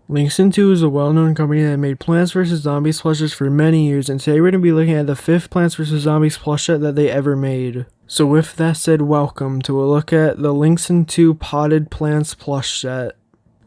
Linkston 2 is a well-known company that made Plants vs. Zombies plushes for many years, and today we're going to be looking at the 5th Plants vs. Zombies plush set that they ever made. So with that said, welcome to a look at the Linkston 2 Potted Plants plush set.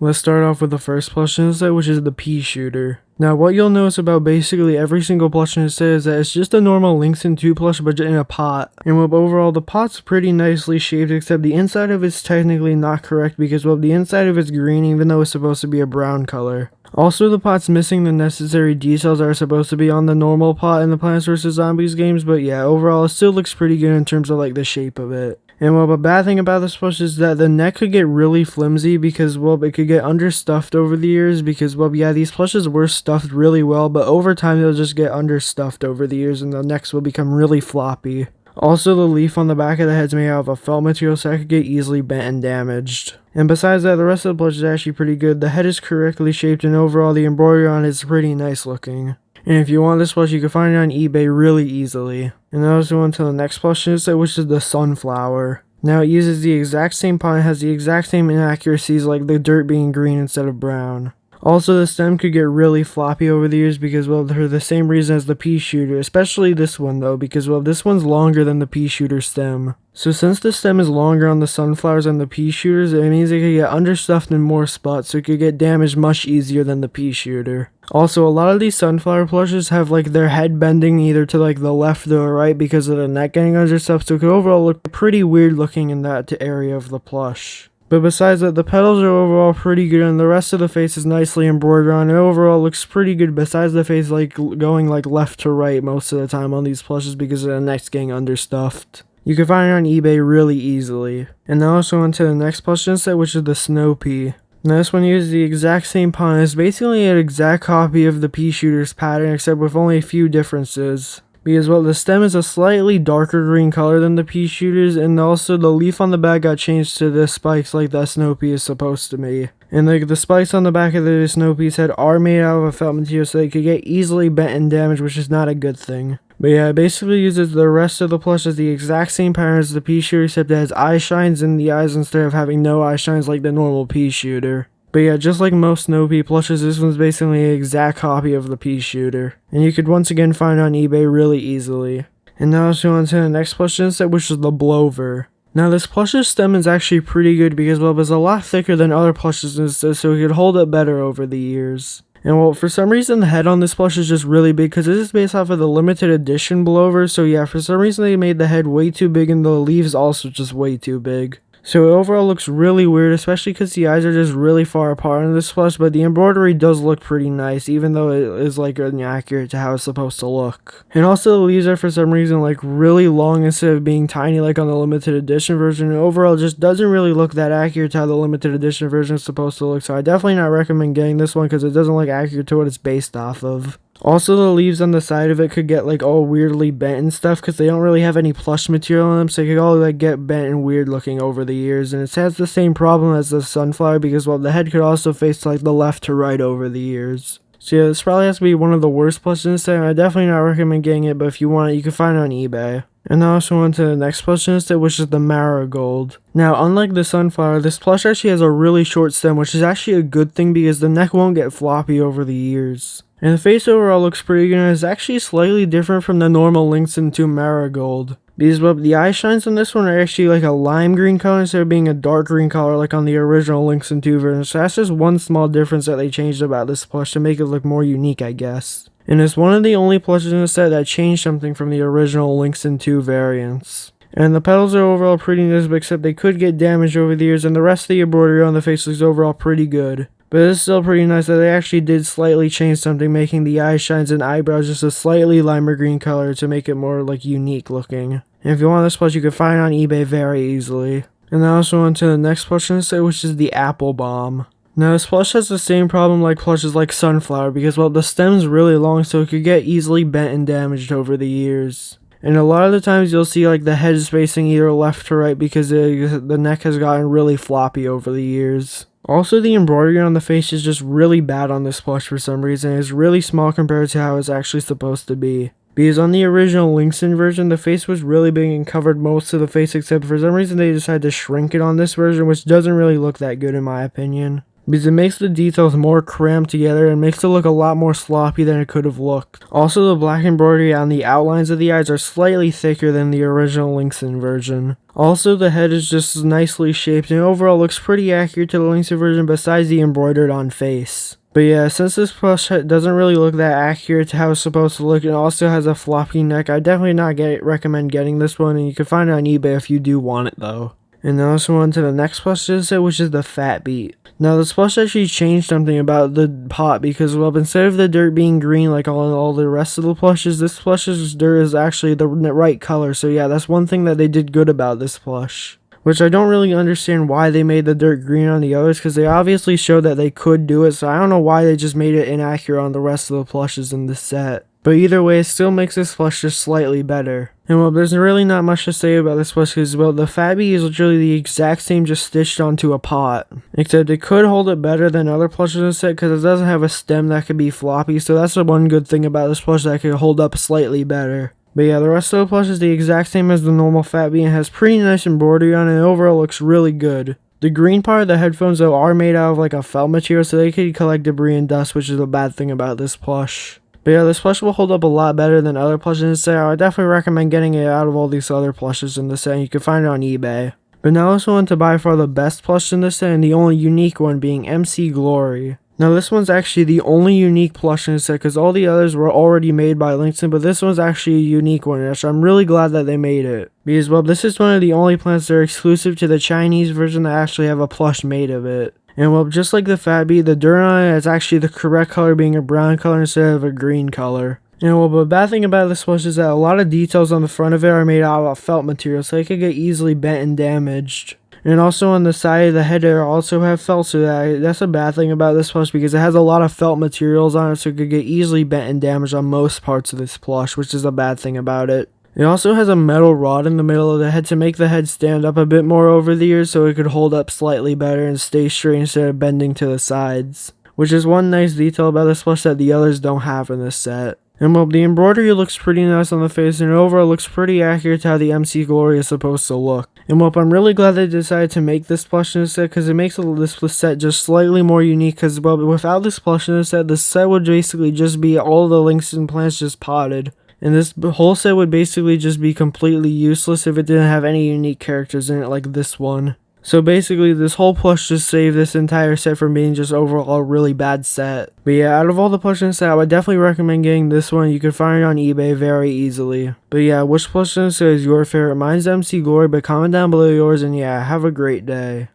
Let's start off with the first plush in the set, which is the pea shooter. Now what you'll notice about basically every single plush in the set is that it's just a normal Linkston 2 plush but in a pot. And overall the pot's pretty nicely shaped, except the inside of it's technically not correct because the inside of it's green even though it's supposed to be a brown color. Also, the pot's missing the necessary details that are supposed to be on the normal pot in the Plants vs. Zombies games, but yeah, overall it still looks pretty good in terms of the shape of it. And the bad thing about this plush is that the neck could get really flimsy because it could get understuffed over the years because yeah, these plushes were stuffed really well, but over time they'll just get understuffed over the years and the necks will become really floppy. Also, the leaf on the back of the head's made out of a felt material, so that could get easily bent and damaged. And besides that, the rest of the plush is actually pretty good. The head is correctly shaped and overall the embroidery on it is pretty nice looking. And if you want this plush, you can find it on eBay really easily. And now let's go on to the next plush in the set, which is the sunflower. Now it uses the exact same pot and has the exact same inaccuracies like the dirt being green instead of brown. Also, the stem could get really floppy over the years because, for the same reason as the pea shooter, especially this one though, because, this one's longer than the pea shooter stem. So since the stem is longer on the sunflowers than the pea shooters, it means it could get understuffed in more spots, so it could get damaged much easier than the pea shooter. Also, a lot of these sunflower plushes have their head bending either to the left or the right because of the neck getting understuffed, so it could overall look pretty weird looking in that area of the plush. But besides that, the petals are overall pretty good and the rest of the face is nicely embroidered on. It overall looks pretty good besides the face going left to right most of the time on these plushes because of the necks getting understuffed. You can find it on eBay really easily. And now let's go on to the next plush in the set, which is the snow pea. Now this one uses the exact same pot and is basically an exact copy of the pea shooter's pattern except with only a few differences. Because the stem is a slightly darker green color than the pea shooters, and also the leaf on the back got changed to the spikes like that snow pea is supposed to be. And the spikes on the back of the snow pea's head are made out of a felt material so they could get easily bent and damaged, which is not a good thing. But yeah, it basically uses the rest of the plush as the exact same pattern as the pea shooter except it has eye shines in the eyes instead of having no eye shines like the normal pea shooter. But yeah, just like most snow pea plushes, this one's basically an exact copy of the pea shooter. And you could once again find it on eBay really easily. And now let's go on to the next plush in the set, which is the blover. Now this plush's stem is actually pretty good because it's a lot thicker than other plushes in the set, so it could hold up better over the years. And for some reason the head on this plush is just really big because this is based off of the limited edition blover, so yeah, for some reason they made the head way too big and the leaves also just way too big. So it overall looks really weird, especially because the eyes are just really far apart in this plush, but the embroidery does look pretty nice, even though it is inaccurate to how it's supposed to look. And also the leaves are for some reason really long instead of being tiny like on the limited edition version, and overall just doesn't really look that accurate to how the limited edition version is supposed to look, so I definitely not recommend getting this one because it doesn't look accurate to what it's based off of. Also, the leaves on the side of it could get all weirdly bent and stuff because they don't really have any plush material in them, so they could all get bent and weird looking over the years. And it has the same problem as the sunflower because the head could also face the left to right over the years. So yeah, this probably has to be one of the worst plushes in the set, and I definitely not recommend getting it, but if you want it, you can find it on eBay. And now let's go on to the next plush in the set, which is the marigold. Now, unlike the sunflower, this plush actually has a really short stem, which is actually a good thing because the neck won't get floppy over the years. And the face overall looks pretty good and is actually slightly different from the normal Linkston 2 marigold. Because the eye shines on this one are actually a lime green color instead of being a dark green color like on the original Linkston 2 version. So that's just one small difference that they changed about this plush to make it look more unique, I guess. And it's one of the only plushes in the set that changed something from the original Linkston 2 variants. And the petals are overall pretty nice, except they could get damaged over the years, and the rest of the embroidery on the face looks overall pretty good. But it's still pretty nice that they actually did slightly change something, making the eye shines and eyebrows just a slightly limer green color to make it more unique looking. And if you want this plush, you can find it on eBay very easily. And now let's go on to the next plush in the set, which is the apple bomb. Now this plush has the same problem like plushes like sunflower because the stem's really long, so it could get easily bent and damaged over the years. And a lot of the times you'll see the head is facing either left to right because the neck has gotten really floppy over the years. Also, the embroidery on the face is just really bad on this plush for some reason. It's really small compared to how it's actually supposed to be. Because on the original Linkston version, the face was really big and covered most of the face, except for some reason they decided to shrink it on this version, which doesn't really look that good in my opinion. because it makes the details more crammed together and makes it look a lot more sloppy than it could have looked. Also, the black embroidery on the outlines of the eyes are slightly thicker than the original Linkson version. Also, the head is just nicely shaped and overall looks pretty accurate to the Linkson version besides the embroidered on face. But yeah, since this plush doesn't really look that accurate to how it's supposed to look and also has a floppy neck, I definitely not recommend getting this one, and you can find it on eBay if you do want it though. And now let's move on to the next plush set, which is the Fat Beat. Now this plush actually changed something about the pot because, well, instead of the dirt being green like all the rest of the plushes, this plush's dirt is actually the right color. So yeah, that's one thing that they did good about this plush. Which I don't really understand why they made the dirt green on the others, because they obviously showed that they could do it, so I don't know why they just made it inaccurate on the rest of the plushes in this set. But either way, it still makes this plush just slightly better. And well, there's really not much to say about this plush because, well, the Fat Beat is literally the exact same, just stitched onto a pot. Except it could hold it better than other plushes in the set because it doesn't have a stem that could be floppy, so that's the one good thing about this plush, that it could hold up slightly better. But yeah, the rest of the plush is the exact same as the normal Fat Beat and has pretty nice embroidery on it and overall looks really good. The green part of the headphones though are made out of like a felt material, so they could collect debris and dust, which is a bad thing about this plush. But yeah, this plush will hold up a lot better than other plushes in the set. I would definitely recommend getting it out of all these other plushes in the set, and you can find it on eBay. But now let's go on to by far the best plush in this set, and the only unique one being MC Glory. Now this one's actually the only unique plush in the set because all the others were already made by Linkson, but this one's actually a unique one, so I'm really glad that they made it. Because, well, this is one of the only plants that are exclusive to the Chinese version that actually have a plush made of it. And well, just like the Fat Beat, the dirt on it is actually the correct color, being a brown color instead of a green color. And well, the bad thing about this plush is that a lot of details on the front of it are made out of felt material, so it could get easily bent and damaged. And also on the side of the head there also have felt, so that's a bad thing about this plush because it has a lot of felt materials on it, so it could get easily bent and damaged on most parts of this plush, which is a bad thing about it. It also has a metal rod in the middle of the head to make the head stand up a bit more over the ears so it could hold up slightly better and stay straight instead of bending to the sides. Which is one nice detail about this plush that the others don't have in this set. And well, the embroidery looks pretty nice on the face and overall looks pretty accurate to how the MC Glory is supposed to look. And well, I'm really glad they decided to make this plush in the set because it makes this set just slightly more unique because, well, without this plush in the set would basically just be all the Linkson plants just potted. And this whole set would basically just be completely useless if it didn't have any unique characters in it like this one. So basically, this whole plush just saved this entire set from being just overall a really bad set. But yeah, out of all the plushes in the set, I would definitely recommend getting this one. You can find it on eBay very easily. But yeah, which plush in the set is your favorite? Mine's MC Glory, but comment down below yours, and yeah, have a great day.